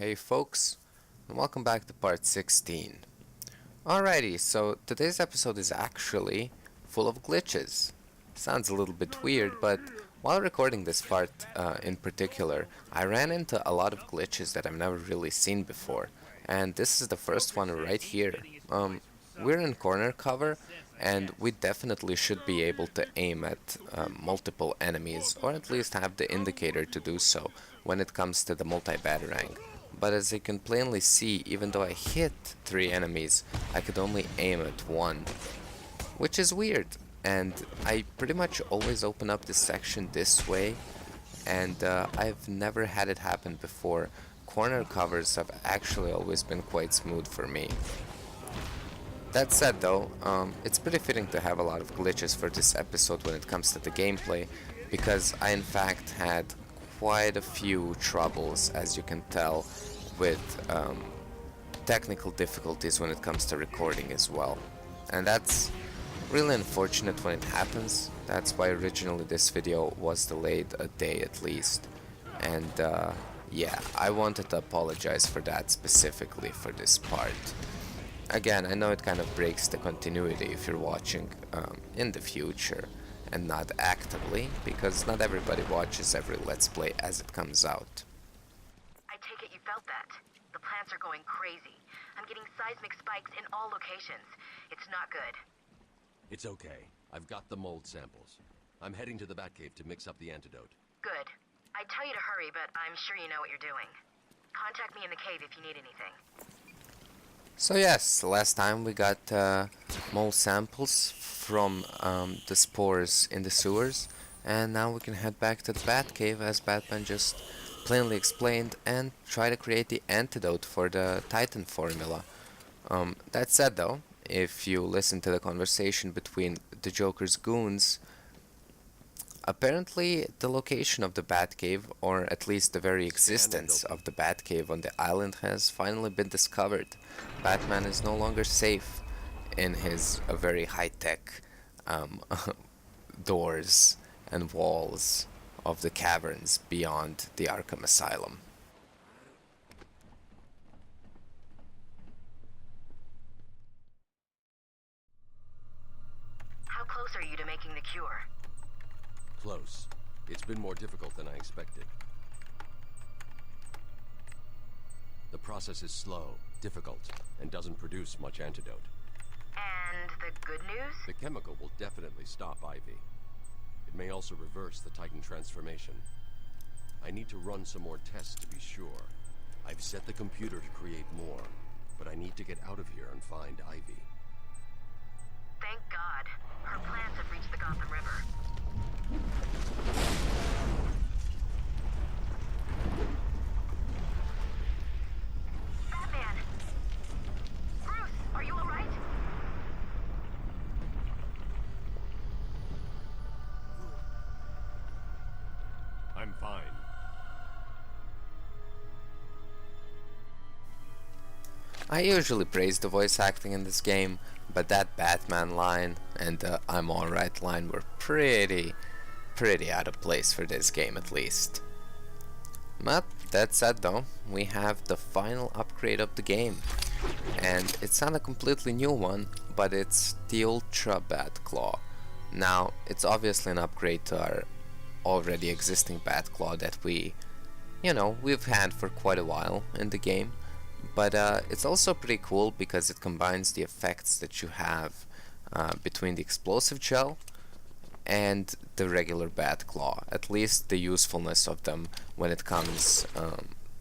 Hey folks, and welcome back to part 16. Alrighty, so today's episode is actually full of glitches. Sounds a little bit weird, but while recording this part in particular, I ran into a lot of glitches that I've never really seen before, and this is the first one right here. We're in corner cover, and we definitely should be able to aim at multiple enemies, or at least have the indicator to do so when it comes to the multi-batarang. But as you can plainly see, even though I hit 3 enemies, I could only aim at 1, which is weird. And I pretty much always open up this section this way, and I've never had it happen before. Corner covers have actually always been quite smooth for me. That said though, it's pretty fitting to have a lot of glitches for this episode when it comes to the gameplay, because I in fact had quite a few troubles, as you can tell, with technical difficulties when it comes to recording as well. And that's really unfortunate when it happens. That's why originally this video was delayed a day at least. And yeah, I wanted to apologize for that specifically for this part. Again, I know it kind of breaks the continuity if you're watching in the future and not actively, because not everybody watches every Let's Play as it comes out. I take it you felt that. The plants are going crazy. I'm getting seismic spikes in all locations. It's not good. It's okay. I've got the mold samples. I'm heading to the Batcave to mix up the antidote. Good. I'd tell you to hurry, but I'm sure you know what you're doing. Contact me in the cave if you need anything. So yes, last time we got mole samples from the spores in the sewers, and now we can head back to the Batcave as Batman just plainly explained, and try to create the antidote for the Titan formula. That said though, if you listen to the conversation between the Joker's goons, apparently the location of the Batcave, or at least the very existence of the Batcave on the island, has finally been discovered. Batman is no longer safe in his very high-tech doors and walls of the caverns beyond the Arkham Asylum. How close are you to making the cure? Close. It's been more difficult than I expected. The process is slow, difficult, and doesn't produce much antidote. And the good news? The chemical will definitely stop Ivy. It may also reverse the Titan transformation. I need to run some more tests to be sure. I've set the computer to create more, but I need to get out of here and find Ivy. Thank God. Her plants have reached the Gotham River. Batman! Bruce, are you alright? I'm fine. I usually praise the voice acting in this game, but that Batman line and the I'm alright line were pretty out of place for this game at least. But that said though, we have the final upgrade of the game, and it's not a completely new one, but it's the Ultra Bat Claw. Now, it's obviously an upgrade to our already existing Bat Claw that we've had for quite a while in the game. But it's also pretty cool because it combines the effects that you have between the explosive gel and the regular Bat Claw, at least the usefulness of them when it comes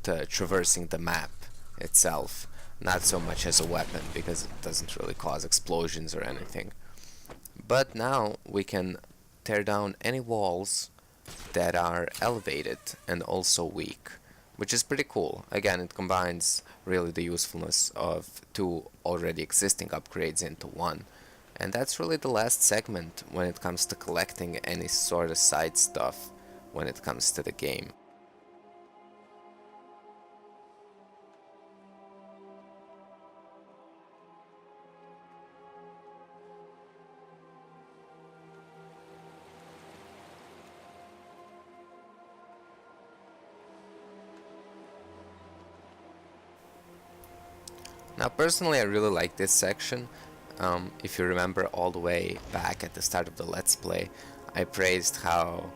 to traversing the map itself, not so much as a weapon because it doesn't really cause explosions or anything. But now we can tear down any walls that are elevated and also weak, which is pretty cool. Again, it combines really the usefulness of 2 already existing upgrades into 1. And that's really the last segment when it comes to collecting any sort of side stuff when it comes to the game. Now, personally, I really like this section. If you remember all the way back at the start of the Let's Play, I praised how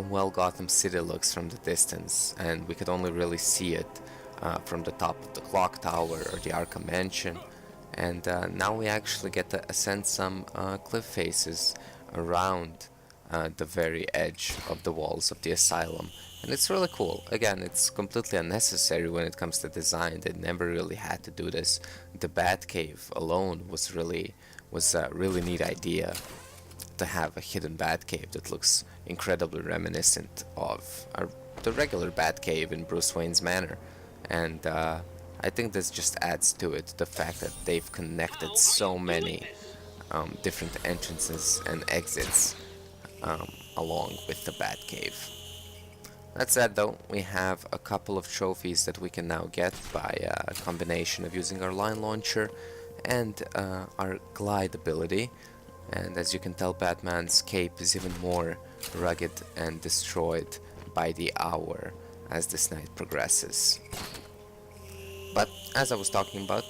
well Gotham City looks from the distance, and we could only really see it from the top of the clock tower or the Arkham Mansion. And now we actually get to ascend some cliff faces around the very edge of the walls of the asylum, and it's really cool. Again, it's completely unnecessary when it comes to design. They never really had to do this. The Batcave alone was a really neat idea, to have a hidden Batcave that looks incredibly reminiscent of the regular Batcave in Bruce Wayne's manor. And I think this just adds to it, the fact that they've connected so many different entrances and exits along with the Batcave. That said though, we have a couple of trophies that we can now get by a combination of using our line launcher and our glide ability. And as you can tell, Batman's cape is even more rugged and destroyed by the hour as this night progresses. But as I was talking about,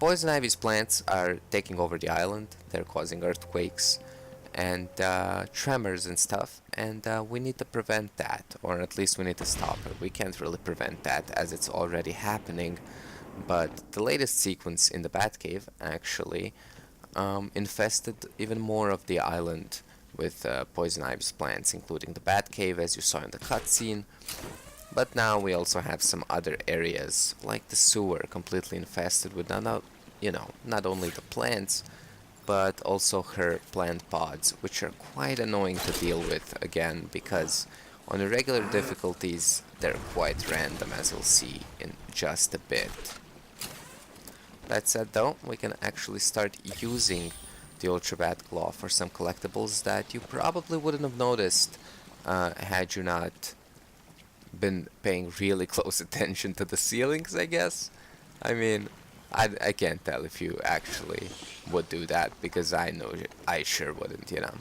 Poison Ivy's plants are taking over the island. They're causing earthquakes and tremors and stuff, and we need to prevent that, or at least we need to stop it. We can't really prevent that as it's already happening, but the latest sequence in the Batcave actually infested even more of the island with Poison Ivy's plants, including the Batcave as you saw in the cutscene. But now we also have some other areas, like the sewer, completely infested with not only the plants, but also her plant pods, which are quite annoying to deal with, again, because on irregular difficulties they're quite random, as you'll see in just a bit. That said though, we can actually start using the Ultra Bat Claw for some collectibles that you probably wouldn't have noticed had you not been paying really close attention to the ceilings, I guess. I mean, I can't tell if you actually would do that, because I know I sure wouldn't, you know.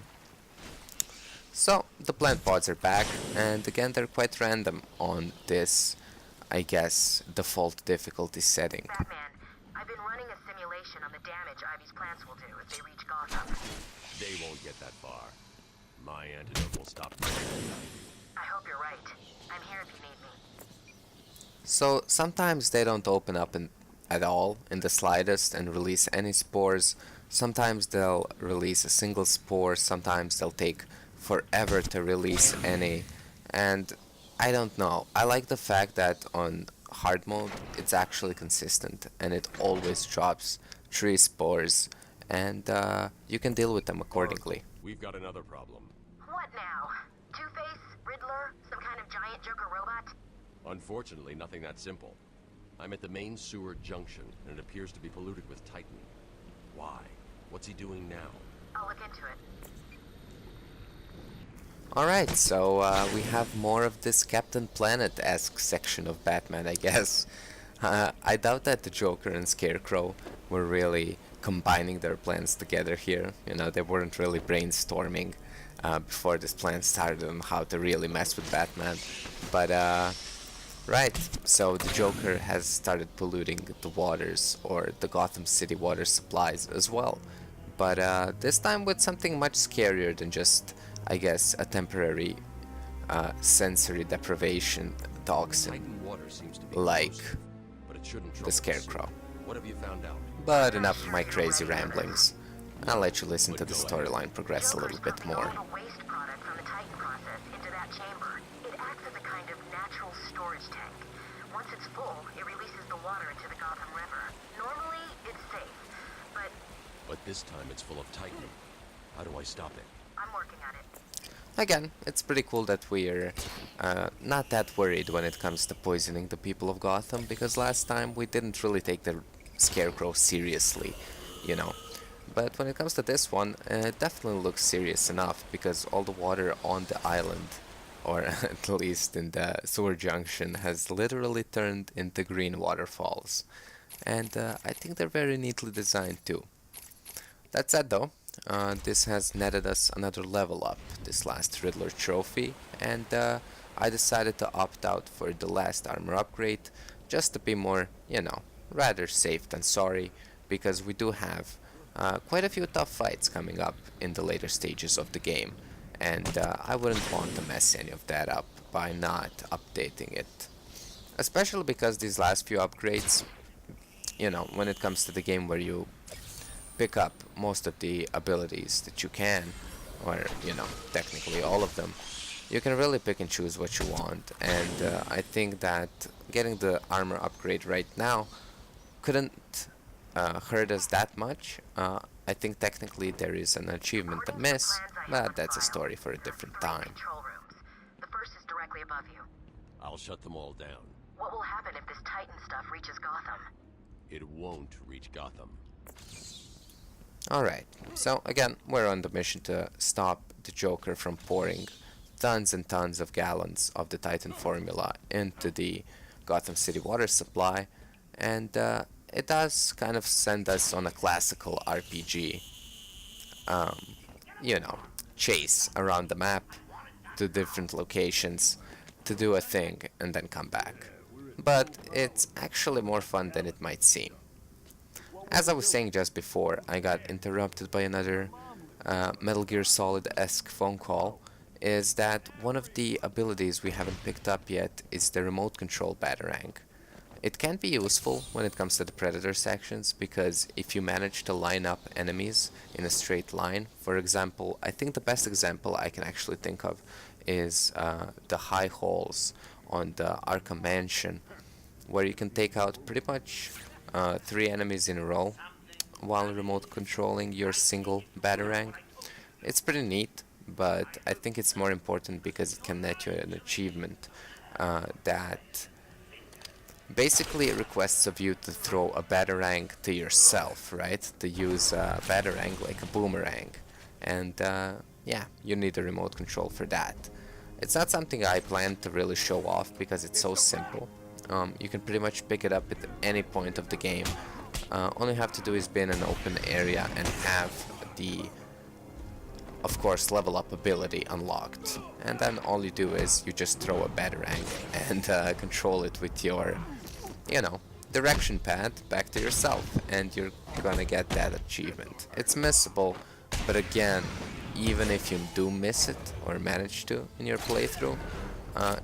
So, the plant pods are back, and again they're quite random on this, I guess, default difficulty setting. Batman, I've been running a simulation on the damage Ivy's plants will do if they reach Gotham. They won't get that far. My antidote will stop them. I hope you're right. I'm here if you need me. So sometimes they don't open up at all in the slightest and release any spores. Sometimes they'll release a single spore, sometimes they'll take forever to release any, and I don't know. I like the fact that on hard mode it's actually consistent and it always drops 3 spores, and you can deal with them accordingly. We've got another problem. What now? Two-Face? Riddler? Some kind of giant Joker robot? Unfortunately, nothing that simple. I'm at the main sewer junction, and it appears to be polluted with Titan. Why? What's he doing now? I'll look into it. Alright, so we have more of this Captain Planet-esque section of Batman, I guess. I doubt that the Joker and Scarecrow were really combining their plans together here. You know, they weren't really brainstorming before this plan started on how to really mess with Batman. But, right, so the Joker has started polluting the waters, or the Gotham City water supplies as well. But this time with something much scarier than just, I guess, a temporary sensory deprivation toxin, Titan water seems to be like corrosive, but it shouldn't the trouble us. Scarecrow. What have you found out? But enough of my crazy ramblings. I'll let you listen to the storyline progress a little bit more. A waste product from the Titan process into that chamber. It acts as a kind of natural storage tank. Once it's full, it releases the water into the Gotham River. Normally, it's safe, but But this time it's full of Titan. How do I stop it? I'm working on it. Again, it's pretty cool that we're not that worried when it comes to poisoning the people of Gotham, because last time we didn't really take the Scarecrow seriously, you know. But when it comes to this one, it definitely looks serious enough, because all the water on the island, or at least in the sewer junction, has literally turned into green waterfalls. And I think they're very neatly designed too. That said though, this has netted us another level up, this last Riddler trophy, and I decided to opt out for the last armor upgrade, just to be more, you know, rather safe than sorry, because we do have quite a few tough fights coming up in the later stages of the game, and I wouldn't want to mess any of that up by not updating it. Especially because these last few upgrades, you know, when it comes to the game where you pick up most of the abilities that you can, or, you know, technically all of them, you can really pick and choose what you want, and I think that getting the armor upgrade right now couldn't hurt us that much. I think technically there is an achievement to miss, but that's a story for a different time. Control rooms. The first is directly above you. I'll shut them all down. What will happen if this Titan stuff reaches Gotham? It won't reach Gotham. Alright, so again, we're on the mission to stop the Joker from pouring tons and tons of gallons of the Titan formula into the Gotham City water supply, and it does kind of send us on a classical RPG, you know, chase around the map to different locations to do a thing and then come back. But it's actually more fun than it might seem. As I was saying just before, I got interrupted by another Metal Gear Solid-esque phone call, is that one of the abilities we haven't picked up yet is the remote control Batarang. It can be useful when it comes to the Predator sections, because if you manage to line up enemies in a straight line, for example, I think the best example I can actually think of is the high halls on the Arkham Mansion, where you can take out pretty much 3 enemies in a row while remote controlling your single Batarang. It's pretty neat, but I think it's more important because it can net you an achievement that basically requests of you to throw a Batarang to yourself, right? To use a Batarang like a boomerang. And yeah, you need a remote control for that. It's not something I plan to really show off because it's so simple. You can pretty much pick it up at any point of the game. All you have to do is be in an open area and have the, of course, level up ability unlocked. And then all you do is you just throw a Batarang and control it with your, you know, direction pad back to yourself, and you're gonna get that achievement. It's missable, but again, even if you do miss it or manage to in your playthrough,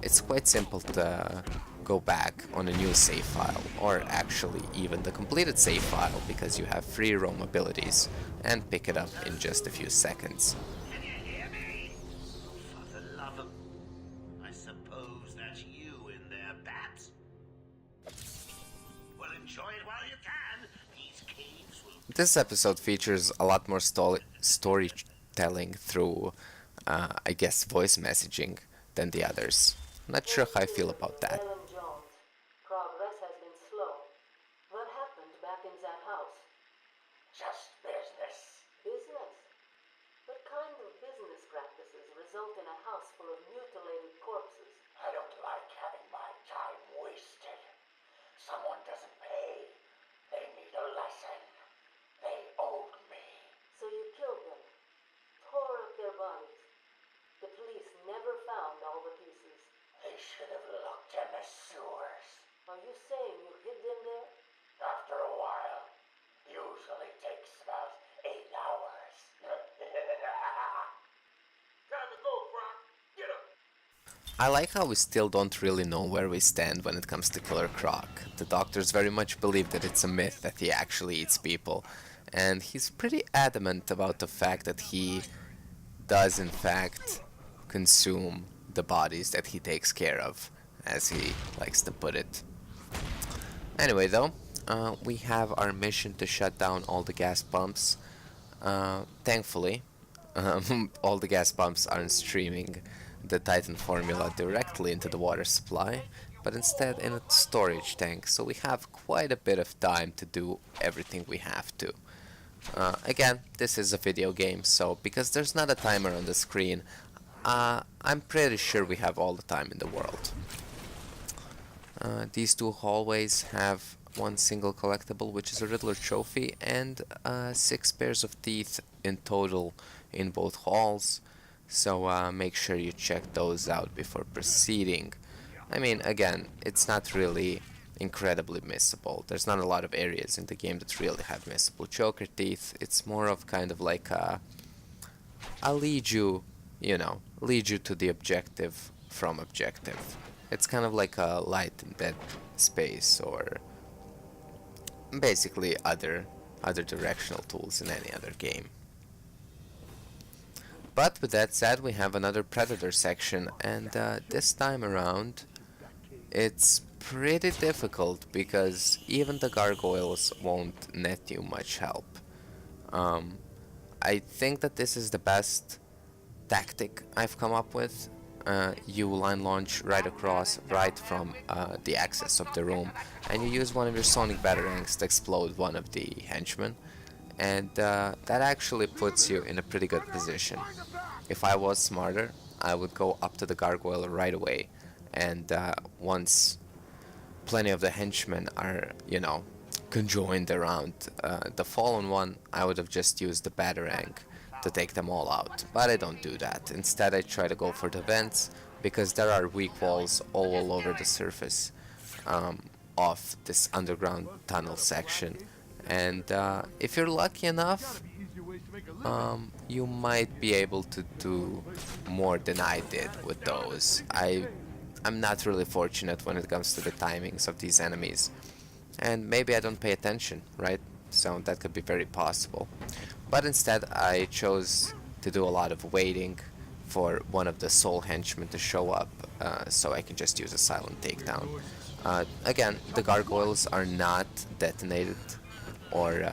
it's quite simple to go back on a new save file, or actually even the completed save file, because you have free roam abilities, and pick it up in just a few seconds. Can you hear me? For the love of... I suppose that's you in there, Babs. Well, enjoy it while you can. These caves will... This episode features a lot more storytelling through, I guess, voice messaging than the others. Not sure how I feel about that. Progress has been slow. What happened back in that house? Just business. Business? What kind of business practices result in a house full of mutilated corpses? I don't like having my time wasted. Someone doesn't pay. They need a lesson. They owed me. So you killed them, tore up their bodies. The police never found all the pieces. They should have looked in the sewers. Are you saying you hid them there? After a while. Usually takes about 8 hours. Time to go, Brock. Get him. I like how we still don't really know where we stand when it comes to Killer Croc. The doctors very much believe that it's a myth that he actually eats people, and he's pretty adamant about the fact that he does in fact consume the bodies that he takes care of, as he likes to put it. Anyway though, we have our mission to shut down all the gas pumps. Thankfully, all the gas pumps aren't streaming the Titan formula directly into the water supply, but instead in a storage tank, so we have quite a bit of time to do everything we have to. Again, this is a video game, so because there's not a timer on the screen, I'm pretty sure we have all the time in the world. These 2 hallways have 1 single collectible, which is a Riddler trophy, and 6 pairs of teeth in total in both halls, so make sure you check those out before proceeding. I mean, again, it's not really incredibly missable. There's not a lot of areas in the game that really have missable choker teeth. It's more of kind of like I'll lead you, lead you to the objective from objective. It's kind of like a light and dead space, or basically other directional tools in any other game. But with that said, we have another Predator section, and this time around it's pretty difficult because even the gargoyles won't net you much help. I think that this is the best tactic I've come up with. You line launch right across, right from the access of the room, and you use one of your sonic batarangs to explode one of the henchmen, and that actually puts you in a pretty good position. If I was smarter, I would go up to the gargoyle right away, and once plenty of the henchmen are, conjoined around the fallen one, I would have just used the batarang to take them all out. But I don't do that. Instead, I try to go for the vents, because there are weak walls all over the surface of this underground tunnel section. And if you're lucky enough, you might be able to do more than I did with those. I'm not really fortunate when it comes to the timings of these enemies, and maybe I don't pay attention, right? So that could be very possible. But instead I chose to do a lot of waiting for one of the soul henchmen to show up, so I can just use a silent takedown. Again, the gargoyles are not detonated or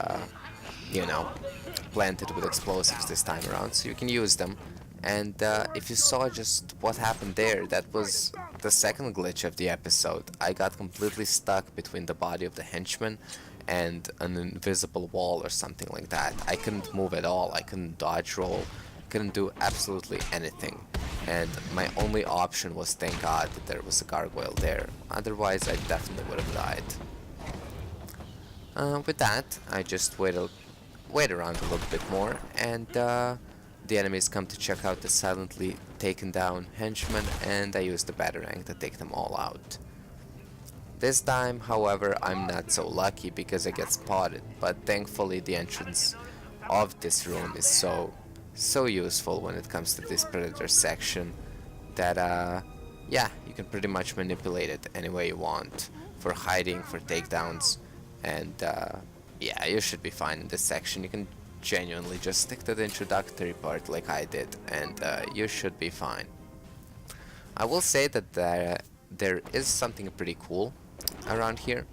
planted with explosives this time around, so you can use them. And if you saw just what happened there, that was the second glitch of the episode. I got completely stuck between the body of the henchman and an invisible wall or something like that. I couldn't move at all, I couldn't dodge roll, couldn't do absolutely anything. And my only option was, thank God, that there was a gargoyle there. Otherwise I definitely would have died. With that, I just wait around a little bit more, and the enemies come to check out the silently taken down henchmen, and I use the batarang to take them all out. This time, however, I'm not so lucky because I get spotted, but thankfully the entrance of this room is so useful when it comes to this Predator section that yeah, you can pretty much manipulate it any way you want, for hiding, for takedowns, and yeah, you should be fine in this section. You can genuinely just stick to the introductory part like I did, and you should be fine. I will say that there is something pretty cool around here.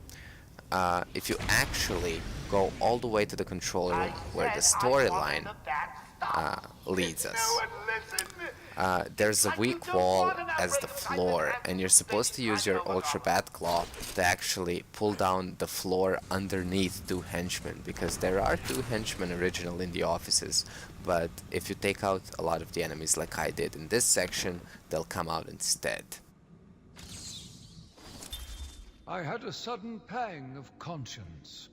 If you actually go all the way to the control room where the storyline leads us, there's a weak wall as the floor, and you're supposed to use your Ultra Bat Claw to actually pull down the floor underneath two henchmen, because there are two henchmen original in the offices, but if you take out a lot of the enemies like I did in this section, they'll come out instead. I had a sudden pang of conscience.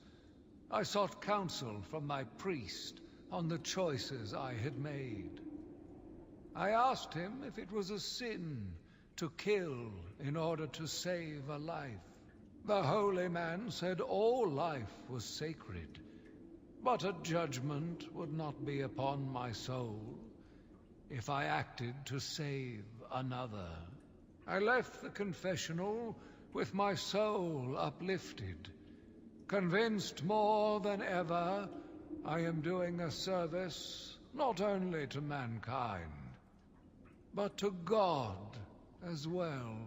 I sought counsel from my priest on the choices I had made. I asked him if it was a sin to kill in order to save a life. The holy man said all life was sacred, but a judgment would not be upon my soul if I acted to save another. I left the confessional with my soul uplifted, convinced more than ever I am doing a service not only to mankind, but to God as well.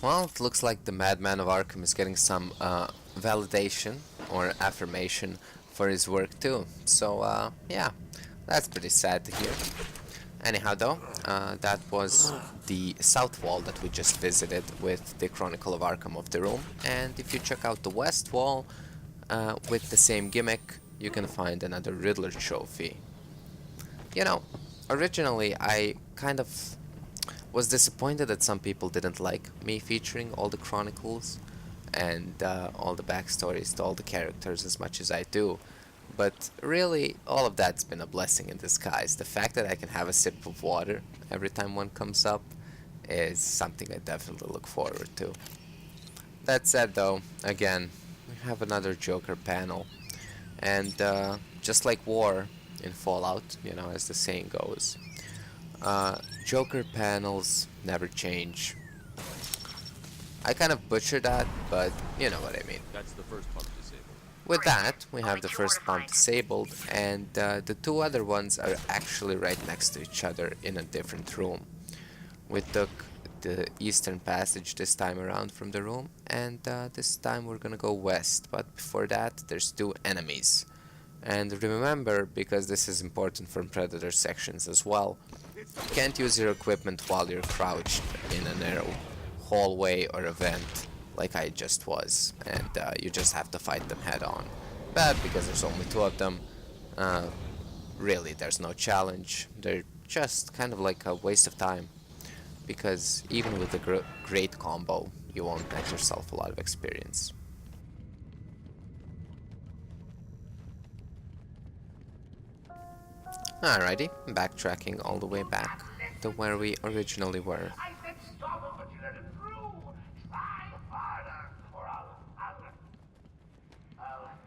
Well, it looks like the Madman of Arkham is getting some validation or affirmation for his work too. So yeah, that's pretty sad to hear. Anyhow though, that was the south wall that we just visited with the Chronicle of Arkham of the room, and if you check out the west wall with the same gimmick, you can find another Riddler trophy. You know, originally I kind of was disappointed that some people didn't like me featuring all the chronicles and all the backstories to all the characters as much as I do. But really, all of that's been a blessing in disguise. The fact that I can have a sip of water every time one comes up is something I definitely look forward to. That said though, again, we have another Joker panel. And just like war in Fallout, you know, as the saying goes, Joker panels never change. I kind of butchered that, but you know what I mean. That's the first pump disabled. With that, we have the first pump disabled, and the two other ones are actually right next to each other in a different room. We took the eastern passage this time around from the room, and this time we're gonna go west, but before that there's two enemies. And remember, because this is important for Predator sections as well, you can't use your equipment while you're crouched in a narrow hallway or a vent like I just was, and you just have to fight them head on. But because there's only two of them, really there's no challenge. They're just kind of like a waste of time, because even with the great combo you won't net yourself a lot of experience. Alrighty, backtracking all the way back to where we originally were. I said stop him, but you let him through. Try harder, or I'll hurt you badly.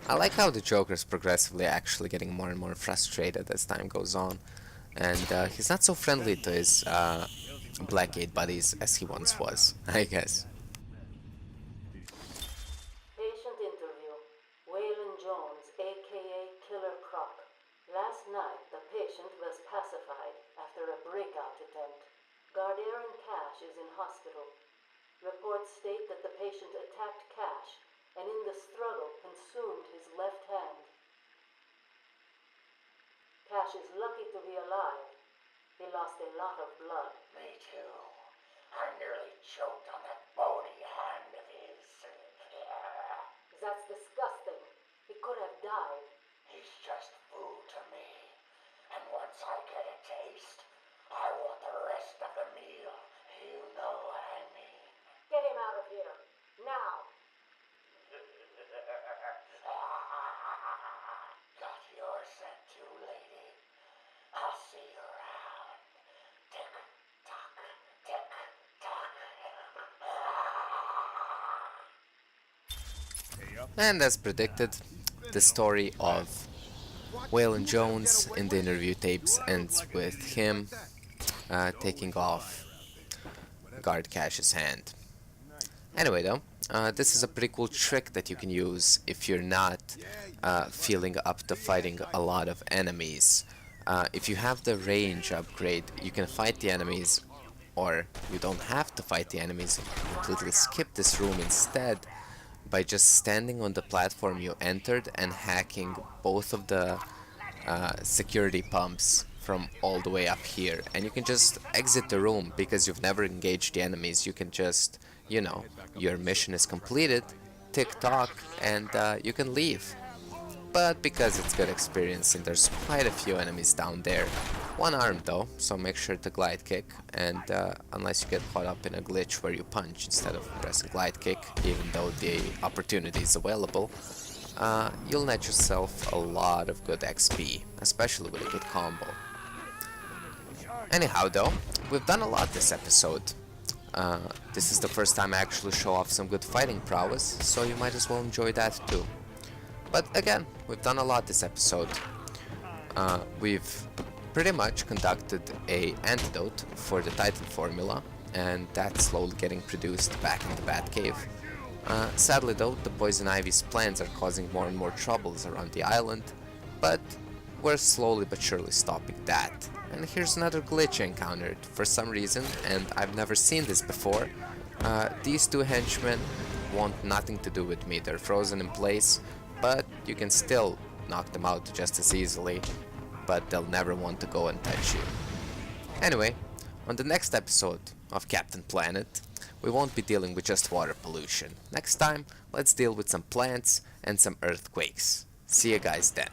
I like how the Joker's progressively actually getting more and more frustrated as time goes on, and he's not so friendly to his Blackgate buddies as he once was, I guess. Patient interview. Waylon Jones, aka Killer Croc. Last night, the patient was pacified after a breakout attempt. Gardarin Cash is in hospital. Reports state that the patient attacked Cash and in the struggle consumed his left hand. Cash is lucky to be alive. He lost a lot of blood. Me too. I nearly choked on that bony hand of his. That's disgusting. He could have died. He's just food to me. And once I get a taste, I want the rest of the meal. You know what I mean. Get him out of here. Now. Got your scent too, lady. I'll see you around. Tick tock, tick tock. And as predicted, the story of Waylon Jones in the interview tapes ends with him taking off Guard Cash's hand. Anyway though, this is a pretty cool trick that you can use if you're not feeling up to fighting a lot of enemies. If you have the range upgrade, you can fight the enemies, or you don't have to fight the enemies, you can completely skip this room instead by just standing on the platform you entered and hacking both of the security pumps from all the way up here. And you can just exit the room because you've never engaged the enemies. You can just, you know, your mission is completed, tick-tock, and you can leave. But because it's good experience and there's quite a few enemies down there, one armed though, so make sure to glide kick, and unless you get caught up in a glitch where you punch instead of pressing glide kick, even though the opportunity is available, you'll net yourself a lot of good XP, especially with a good combo. Anyhow though, we've done a lot this episode. This is the first time I actually show off some good fighting prowess, so you might as well enjoy that too. But again, we've done a lot this episode. We've pretty much conducted a antidote for the Titan formula, and that's slowly getting produced back in the Batcave. Sadly though, the Poison Ivy's plans are causing more and more troubles around the island, but we're slowly but surely stopping that. And here's another glitch I encountered for some reason, and I've never seen this before. These two henchmen want nothing to do with me. They're frozen in place, but you can still knock them out just as easily, but they'll never want to go and touch you. Anyway, on the next episode of Captain Planet, we won't be dealing with just water pollution. Next time, let's deal with some plants and some earthquakes. See you guys then.